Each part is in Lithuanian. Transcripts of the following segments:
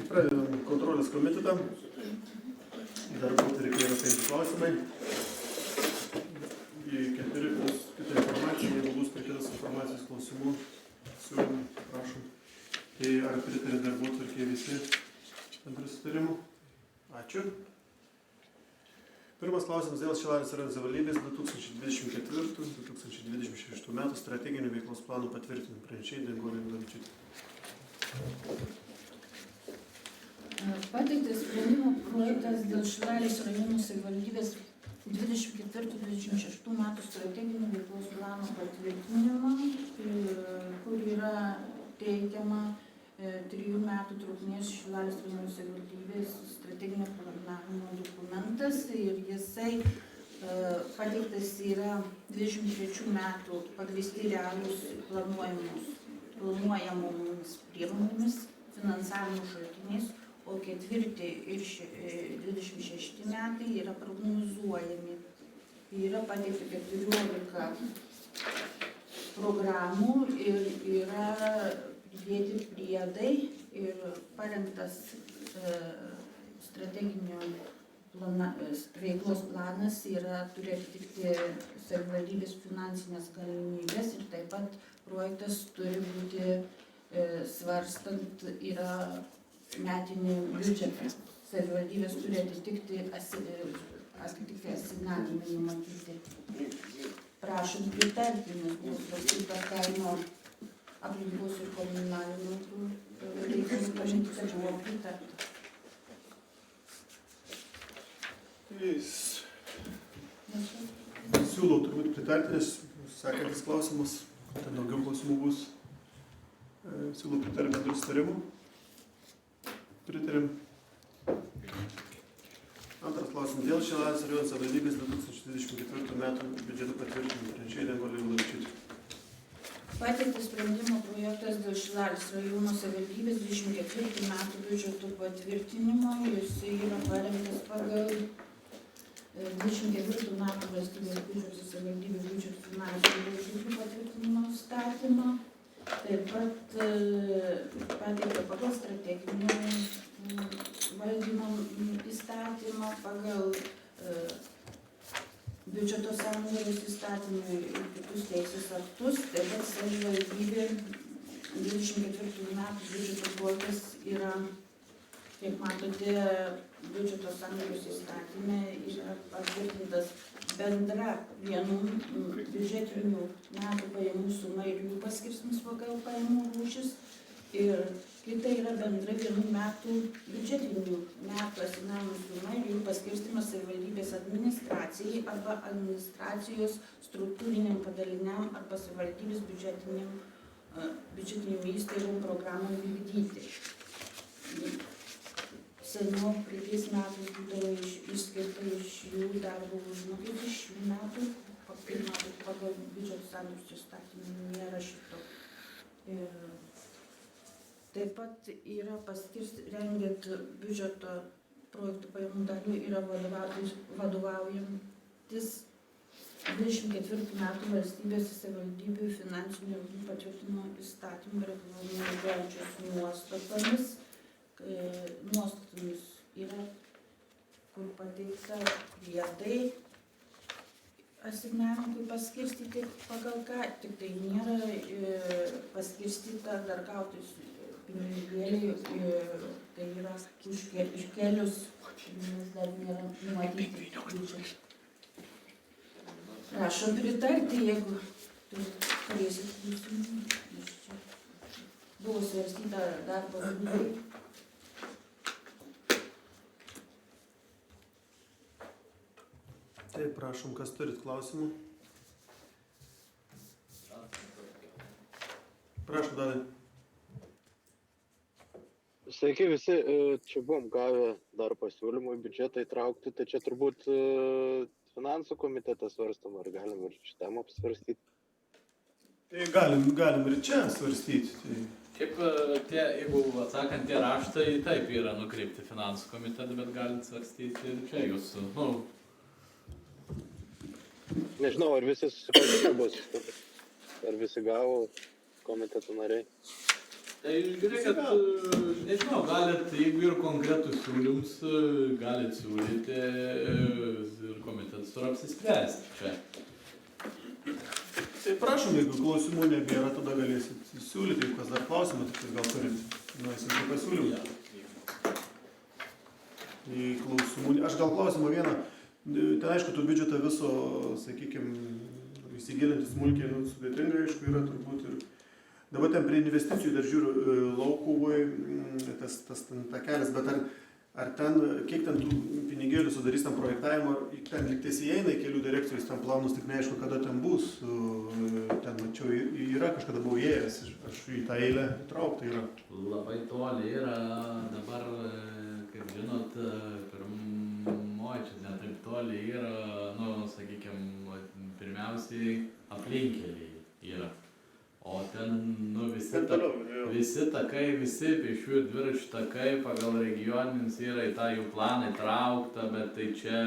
Pradedam kontrolės komitetą. Darbotvarkėje yra 5 klausimai. Keturi informacija, jeigu bus kitas informacijos klausimų, siūlymų, prašom. Tai ar pritarė darbotvarkėje visi bendrų sutarimų? Ačiū. Pirmas klausimas dėl Šilalės rajono savivaldybės 2024-2026 metų strateginių veiklos planų patvirtinimų. Pranešėjai Danguolė Milavičiūtė. Pateiktas sprendimo projektas dėl Šilalės rajono savivaldybės 24-26 metų strateginių veiklos plano patvirtinimo, kur yra teikiama 3 metų trukmės Šilalės rajono savivaldybės strateginio planavimo dokumentas ir jisai pateiktas yra 23 metų pagrįsti realūs planuojamomis priemonėmis, finansavimo šaltiniais, o 4 ir 26 metai yra prognozuojami. Yra pateikta 14 programų ir yra pridėti priedai ir parengtas strateginio veiklos planas turi atitikti savivaldybės finansinės galimybės ir taip pat projektas turi būti svarstant yra metinį biudžetą. Savivaldybės turi atitikti asignavimai numatyti. Prašom pritarti, nes buvo svarstyta kaimo aplinkos ir komunalinių reikalų pažinti, kad buvo pritarta. Siūlau turbūt pritarti, nes sekantis klausimas, ten daugiau klausimų bus. Siūlau pritarti bendrų sutarimų. Pritarim. Antras klausimas dėl Šilalės rajono savivaldybės 2024 metų biudžeto patvirtinimo. Pranešėjai Danguolė Milavičiūtė. Pateiktas sprendimo projektas dėl Šilalės rajono savivaldybės 24 metų biudžeto patvirtinimo. Jis yra parengtas pagal 24 metų valstybės biudžeto savivaldybės biudžeto finansinių rodiklių patvirtinimo įstatymą. Taip pat pateikta pagal strateginio valdymo įstatymą, pagal biudžeto sąjungos įstatymą ir kitus teisės aktus. Taip pat savivaldybė 24 metų biudžeto projektas yra, kaip matote, biudžeto sąjungos įstatyme yra patvirtintas bendra vienų biudžetinių metų pajamų suma ir jų paskirstymas pagal pajamų rūšis. Ir kita yra bendra vienų metų biudžetinių metų asignavimų suma ir jų paskirstymas savivaldybės administracijai arba administracijos struktūriniam padaliniam arba savivaldybės biudžetinių įstaigų programom vykdyti. Seniau praeitais metais būdavo išskirta iš jų darbo užmokestis, šių metų pagal biudžeto sąjungos įstatymą nėra šito. Ir taip pat yra rengiant biudžeto projektų pajamų dalių yra vadovaujantis 24 metų valstybės savivaldybių finansinių patvirtinimo įstatymų reglamentuojančios nuostatomis yra, kur pateikta priedai asignavimui paskirstyti pagal ką, tik tai nėra paskirstyta dar gautis pinigėliai, tai yra už kelius, nes dar nėra numatyti biudžetą. Prašom pritarti, jeigu turėsit klausimų. Buvo svarstyta darbo grupėje. Taip, prašom, kas turit klausimų? Prašom, Dadai. Sveiki visi, čia buvom gavę dar pasiūlymų į biudžetą įtraukti, tai čia turbūt finansų komitetas svarstam, ar galim ir šitam apsvarstyti? Tai galim ir čia svarstyti. Šiaip jeigu atsakant, tie raštai taip yra nukreipti finansų komitetą, bet galim svarstyti ir čia jūsų, Nežinau, ar visi susipažinę bus, ar visi gavo komiteto nariai. Tai žiūrėkit, nežinau, galit, jeigu ir konkretus siūlymus, galit siūlyti ir komitetas turi apsispręsti čia. Tai prašom, jeigu klausimų nebėra, tada galėsit siūlyti, jeigu kas dar klausimą, tai gal turit. Nuėsim tai pasiūlymą. Į klausimų, aš gal klausimą vieną. Ten aišku, tu biudžetą viso, sakykime, įsigilinti smulkiai, sudėtinga, aišku, yra turbūt ir dabar ten prie investicijų dar žiūriu Laukuvoj, tas takelis, bet ar ten, kiek ten tų pinigėlių sudarys tam projektavimo, ten liktais įeina į kelių direkcijos ten planus, tik neaišku, kada ten bus, ten mačiau, yra kažkada buvau įėjęs, aš į tą eilę įtraukta yra. Labai toli yra, dabar, kaip žinot, pirmoji čia netaip toli yra, sakykime, pirmiausiai aplinkeliai yra. O ten, visi takai, visi pėsčiųjų ir dviračių takai pagal regioninius yra į tą jų planą įtraukta, bet tai čia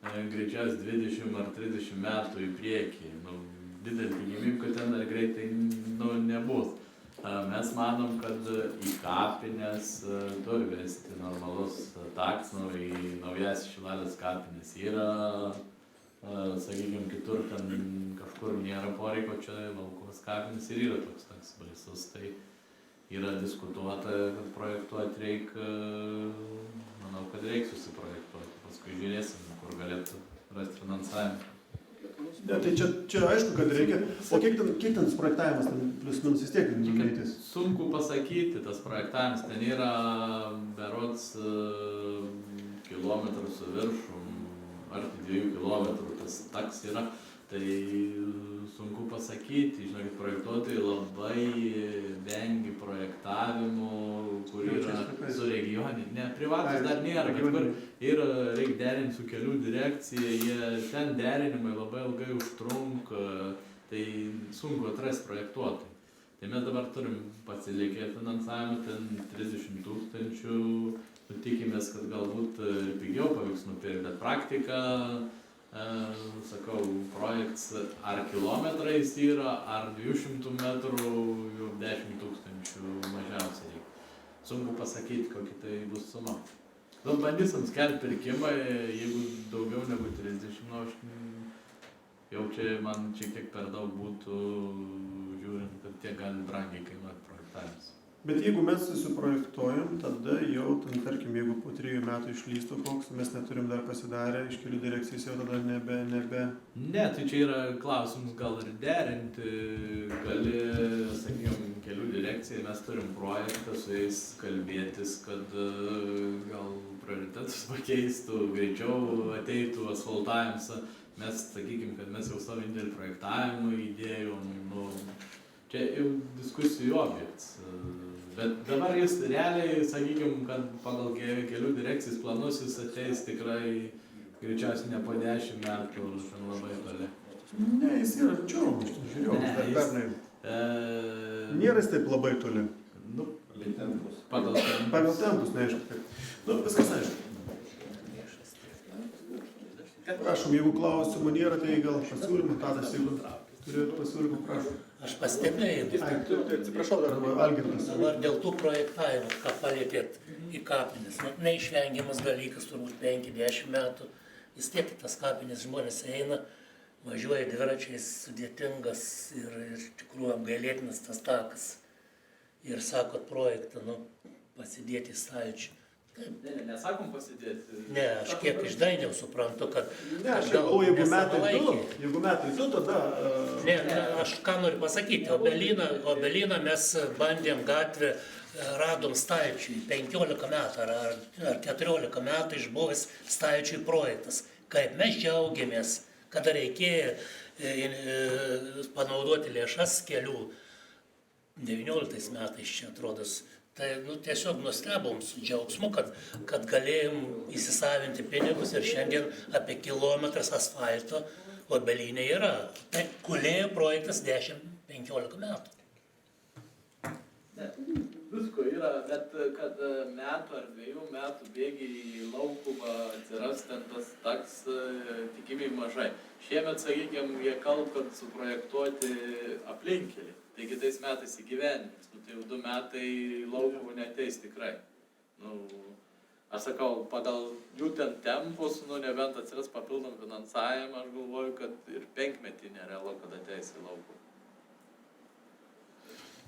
greičiausiai 20 ar 30 metų į priekį. Didelį tikimybę, kad ten dar greitai nebus. Mes manom, kad į kapines turi vesti normalus taks, į naujas Šilalės kapines yra, sakykime, kitur ten kažkur nėra poreikio, čia Laukuvos kapinės ir yra toks baisus. Tai yra diskutuota, kad projektuoti reikia, manau, kad reikia susiprojektuoti. Paskui žiūrėsim, kur galėtų rasti finansavimą. Ne, tai čia aišku, kad reikia. O kiek ten tas projektavimas, ten plius minus vis tiek numatys? Sunku pasakyti, tas projektavimas. Ten yra berods kilometrų su viršum, arti 2 kilometrų tas taks yra, tai sunku pasakyti, žinokit, projektuotojai labai vengia projektavimo, kur yra su regioni, ne, privatus dar nėra, bet kur ir reikia derinti su kelių direkcija, ten derinimai labai ilgai užtrunka, tai sunku atrasti projektuotojai. Tai mes dabar turim pasilikę finansavimą, ten 30 000, tikimės, kad galbūt pigiau pavyks nupirkti, bet praktika, sakau, projekts ar kilometrais yra, ar 200 metrų, jau 10 000 mažiausiai reikia. Sunku pasakyti, kokia tai bus suma. Bandysim skelbti pirkimą, jeigu daugiau negu 30, jau čia man šiek tiek per daug būtų, žiūrint, kad tiek gali brangiai kainuoti projektavimas. Bet jeigu mes susiprojektuojam, tada jau, tarkim, jeigu po 3 metų išlystų koks, mes neturim dar pasidarę, iš kelių direkcijos jau tada nebe... Ne, tai čia yra klausimus gal ir derinti, gali, sakykime, kelių direkcijai, mes turim projektą su jais kalbėtis, kad gal prioritetus pakeistų, greičiau ateitų asfaltavimas. Mes, sakykime, kad mes jau savo indėlį projektavimą įdėjom, čia jau diskusijų objektas. Bet dabar jis realiai, sakykime, kad pagal kelių direkcijos planus jis ateis tikrai greičiausiai ne po 10 metų, ten labai toli. Ne, jis yra arčiau, aš žiūrėjau, dar pernai. Nėra jis taip labai toli. Pagal tempus, neaišku. Viskas aišku. Prašom, jeigu klausimų nėra, tai gal pasiūlymų, Tadas, jeigu turėtų pasiūlymų, prašom. Aš pastebėjau. Atsiprašau dar, Algirdas. Dabar dėl tų projektavimų, ką palėtėt į kapines, neišvengiamas dalykas, turbūt 5-10 metų, vis tiek tas kapines žmonės eina, važiuoja dviračiais, sudėtingas ir iš tikrųjų apgailėtinas tas takas. Ir sakot projektą, pasidėti į stalčių. Ne, nesakom pasidėti. Ne, aš kiek iš Dainiau suprantu, kad... Ne, aš galvoju, jeigu metai du, tada... Ne, aš ką noriu pasakyti, Obeliną mes bandėm gatvę, radom stalčiui 15 metų ar 14 metų išbuvęs stalčiui projektas. Kaip mes džiaugiamės, kada reikėjo panaudoti lėšas kelių 19 metais čia atrodos. Tai tiesiog nustebom su džiaugsmu, kad galėjom įsisavinti pinigus ir šiandien apie kilometras asfalto Obelinė yra. Tai kulėjo projektas 10-15 metų. Visko yra, bet kad metų ar 2 metų bėgiai į Laukuvą atsiras ten tas taks tikimai mažai. Šiemet, sakykime, jie kalba, kad suprojektuoti aplinkelį. tai kitais metais įgyvendins. Nu, tai jau 2 metai laukų neteis tikrai. Nu, aš sakau, pagal jų ten tempus, nu, nebent atsiras papildom finansavimą, aš galvoju, kad ir 5 metį nerealu, kad ateis į laukų.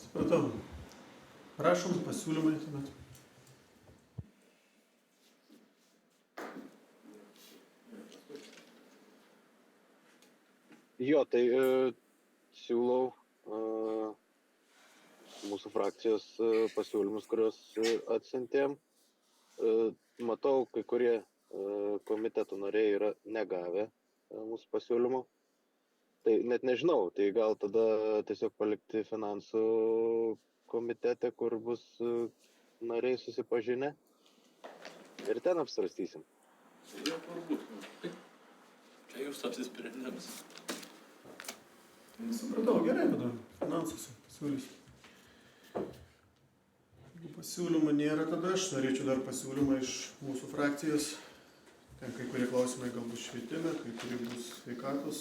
Supratau. Prašom, pasiūlymai tuomet. Jo, tai siūlau mūsų frakcijos pasiūlymus, kuriuos atsiuntėm. Matau, kai kurie komiteto nariai yra negavę mūsų pasiūlymų. Tai net nežinau, tai gal tada tiesiog palikti finansų komitete, kur bus nariai susipažinę ir ten apsvarstysim. Tai jau kur būtų. Čia jūs apsisprendimas. Supratau, gerai, tada finansuose pasiūlysiu. Jeigu pasiūlymų nėra, tada aš norėčiau dar pasiūlymą iš mūsų frakcijos. Ten kai kurie klausimai gal bus švietime, kai kurie bus sveikatos.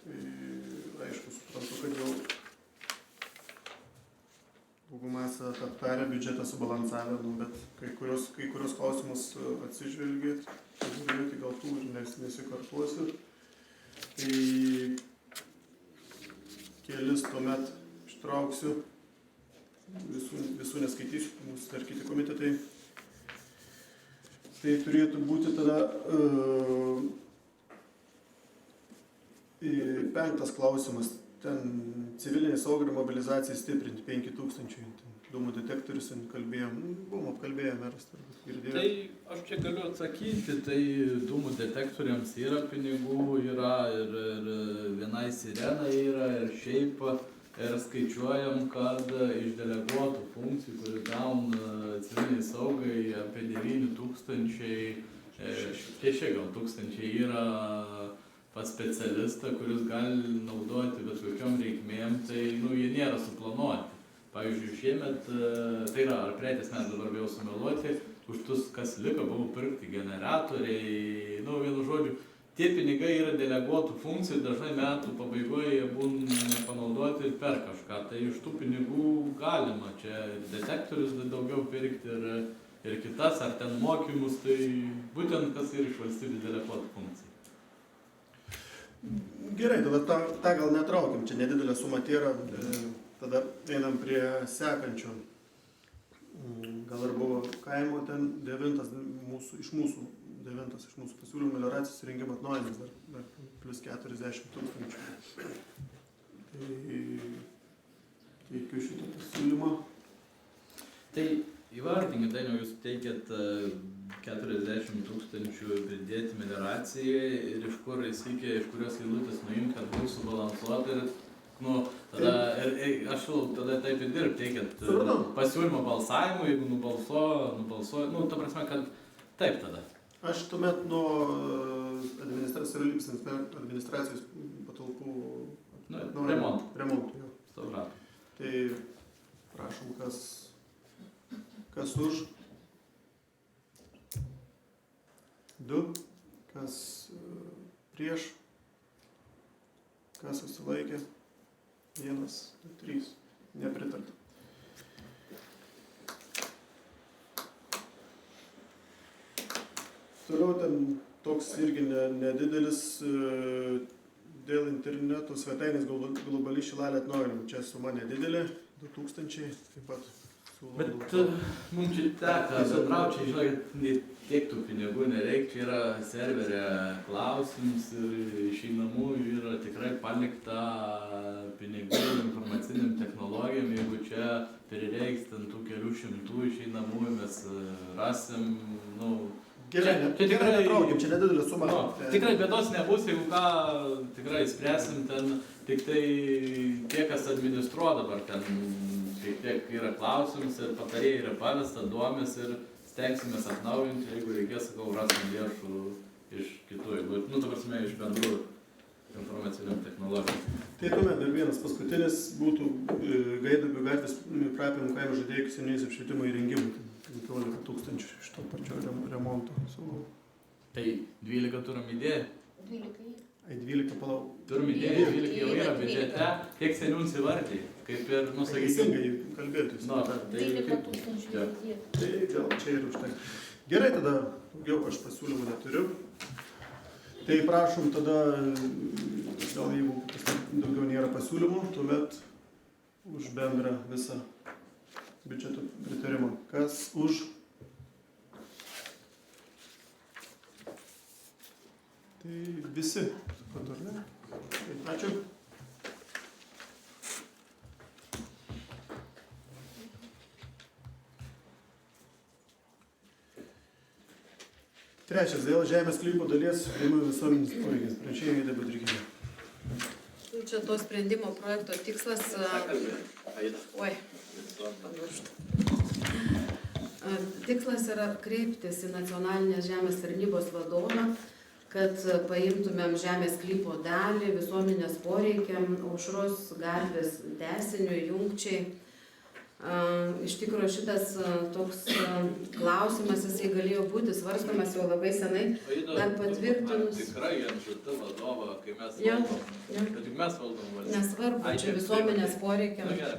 Tai aišku, suprantu, kad jau daugumą esate aptarę, biudžetą subalansavę, bet kai kurios klausimus atsižvelgėt, tai gal tų ir nesikartuosiu. Tai kelis tuomet ištrauksiu, visų neskaitysiu, mūsų dar kiti komitetai. Tai turėtų būti tada 5 klausimas, ten civilinė sauga ir mobilizacija stiprinti 5000, dūmų detektorius kalbėjom, buvom apkalbėję, meras turbūt girdėjo. Tai aš čia galiu atsakyti, tai dūmų detektoriams yra pinigų, yra ir vienai sirenai yra, ir šiaip ir skaičiuojam, kad iš deleguotų funkcijų, kurių gauna civiliniai saugai, apie 9000, 6 gal tūkstančiai yra pas specialistą, kuris gali naudoti bet kokiom reikmėm, tai jie nėra suplanuoti. Pavyzdžiui, šiemet, tai yra, ar praeitais metais dabar vėl sumeluoti, už tus, kas liko, buvo pirkti generatoriai, vienu žodžiu, tie pinigai yra deleguotų funkcijų, dažnai metų pabaigoje jie būna nepanaudoti ir per kažką, tai iš tų pinigų galima čia detektorius daugiau pirkti ir kitas, ar ten mokymus, tai būtent kas yra iš valstybės deleguotų funkcijų. Gerai, tada tą gal netraukiam, čia nedidelė suma yra, tada einam prie sekančio. Gal ir buvo kaimo ten 9 iš mūsų pasiūlymų melioracijos įrengimo atnaujinimas, dar plus 40 000. Tai teikiu šitą pasiūlymą. Tai įvardinkit, Dainiau, jūs teikėt 40 000 pridėti melioracijai ir iš kurios eilutės nuimti, kad bus subalansuota ir tada aš siūlau tada taip ir dirbti, teikėt pasiūlymą balsavimui, jeigu nubalsuoju, ta prasme, kad taip tada. Aš tuomet nuo administracijos patalpų remontų. Tai prašom, kas už, 2, kas prieš, kas susilaikė, 1, 3, nepritarta. Toliau ten toks irgi nedidelis dėl interneto svetainės globali šilalė atnaujinimų. Čia suma nedidelė, 2000, taip pat. Bet mums čia teka bendrauti, žinokit, tiek tų pinigų nereikia, čia yra serverė klausimus ir išeinamųjų yra tikrai palikta pinigų informaciniam technologijom, jeigu čia prireiks ten tų kelių šimtų išeinamųjų mes rasim, Gerai, netraukim, čia nedidelė suma. Tikrai bėdos nebus, jeigu ką tikrai spręsim ten, tik tai tie, kas administruoja dabar ten šiek tiek yra klausimus ir patarėjai yra pavesta, duomis ir stengsimės atnaujinti, jeigu reikės, rasim lėšų iš kitų, ta prasme, iš bendrų informacinių technologijų. Tai tuomet dar vienas paskutinis būtų Gaidubių gatvės Prapinų kaimo žaidėjų seniais apšvietimo įrengimų. 15 000 iš to pačio remonto. Tai 12 turim idėją? 12. Ai 12, palauk. Turim idėją, 12 jau yra biudžete, kiek seniūns įvardė, kaip ir, Teisingai kalbėti. nu, tai 12 tūkstančių Jo. įgyja. Tai gal čia ir užtenka. Gerai, tada daugiau aš pasiūlymų neturiu. Tai prašom tada, gal jeigu daugiau nėra pasiūlymų, tuomet už bendrą visą biudžeto pritarimą. Kas už? Tai visi, suprantu, ar ne? Tai ačiū. Trečias, dėl žemės sklypo dalies priėmimo visuomenės poreikis. Pranešėjai Vida Budrikinė. Čia to sprendimo projekto tikslas, tikslas yra kreiptis į nacionalinės žemės tarnybos vadovą, kad paimtumėm žemės sklypo dalį visuomenės poreikiam, Aušros gatvės tęsiniui, jungčiai. Iš tikrųjų šitas toks klausimas, jisai galėjo būti svarstomas jau labai senai, dar patvirtinus. Tikrai NŽT vadovą, kai mes Jo, valdom, jo. bet tik mes valdom valstybę. Nesvarbu, čia visuomenės poreikiam. Nu, gerai.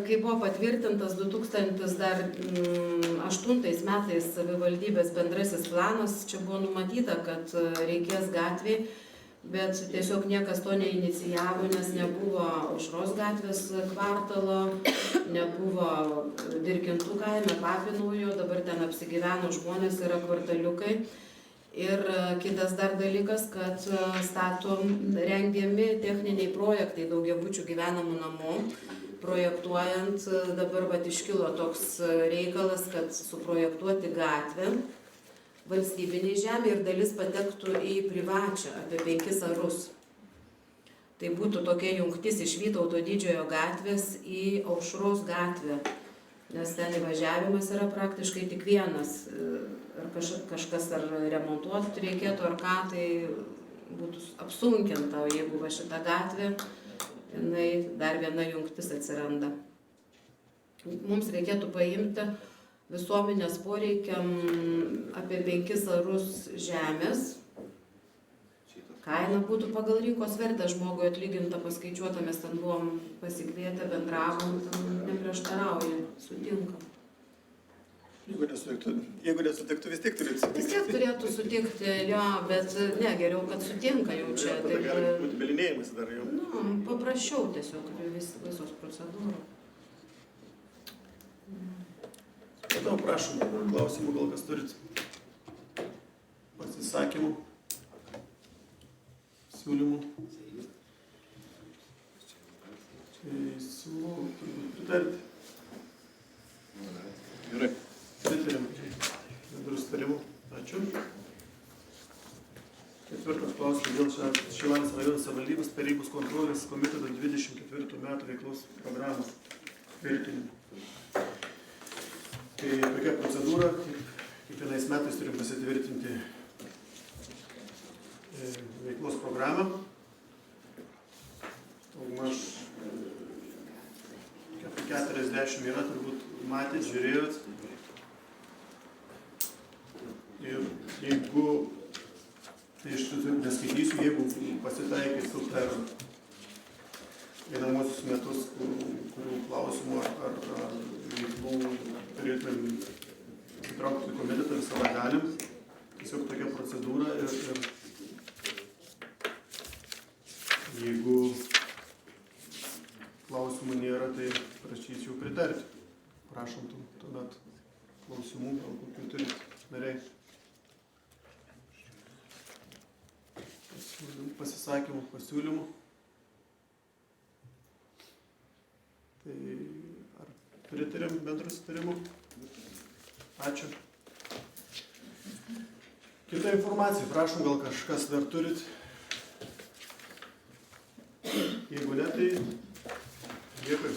Kai buvo patvirtintas 2008 metais savivaldybės bendrasis planas, čia buvo numatyta, kad reikės gatvė, bet tiesiog niekas to neinicijavo, nes nebuvo Aušros gatvės kvartalo, nebuvo Dirkintų kaime, Papinųjų, dabar ten apsigyveno žmonės, yra kvartaliukai. Ir kitas dar dalykas, kad rengiami techniniai projektai daugiabučių gyvenamų namų. Projektuojant, dabar iškilo toks reikalas, kad suprojektuoti gatvę valstybiniai žemė ir dalis patektų į privačią, apie 5 arus. Tai būtų tokia jungtis iš Vytauto Didžiojo gatvės į Aušros gatvę, nes ten įvažiavimas yra praktiškai tik vienas. Ar kažkas ar remontuoti reikėtų, ar ką, tai būtų apsunkinta, o jeigu va šita gatvė, jinai dar viena jungtis atsiranda. Mums reikėtų paimti visuomenės poreikiam apie 5 arus žemės. Kaina būtų pagal rinkos vertę žmogui atlyginta, paskaičiuota, mes ten buvom pasikvietę, bendravom, ten neprieštarauja, sutinkam. Jeigu nesutiktų, vis tiek turėtų sutikti. Vis tiek turėtų sutikti, jo, bet ne, geriau, kad sutinka jau čia. Tada gali būti belinėjimas dar jau. Nu, paprasčiau tiesiog visos procedūros. Tada prašom, klausimų gal kas turit? Pasisakymų? Siūlymų? Tai siūlau pritarti. Gerai. Pritarėm bendrų sutarimų. Ačiū. Ketvirtas klausimas dėl Šilalės rajono savivaldybės tarybos kontrolės komiteto 24 metų veiklos programos tvirtinimo. Tai tokia procedūra, kiekvienais metais turim pasitvirtinti veiklos programą. Daugmaž 40 yra, turbūt matėt, žiūrėjot. Ir jeigu, tai iš tiesų neskaitysiu, jeigu pasitaikysiu per einamosius metus, kurių klausimų ar veiklų turėtumėm įtraukti į komitetą visą galim. Tiesiog tokia procedūra ir jeigu klausimų nėra, tai prašyčiau pritarti. Prašom tuomet klausimų, gal kokių turit nariai. Pasisakymų, pasiūlymų. Tai ar pritarėm bendrų sutarimų? Ačiū. Kita informacija, prašom, gal kažkas dar turit. Jeigu ne, tai dėkui.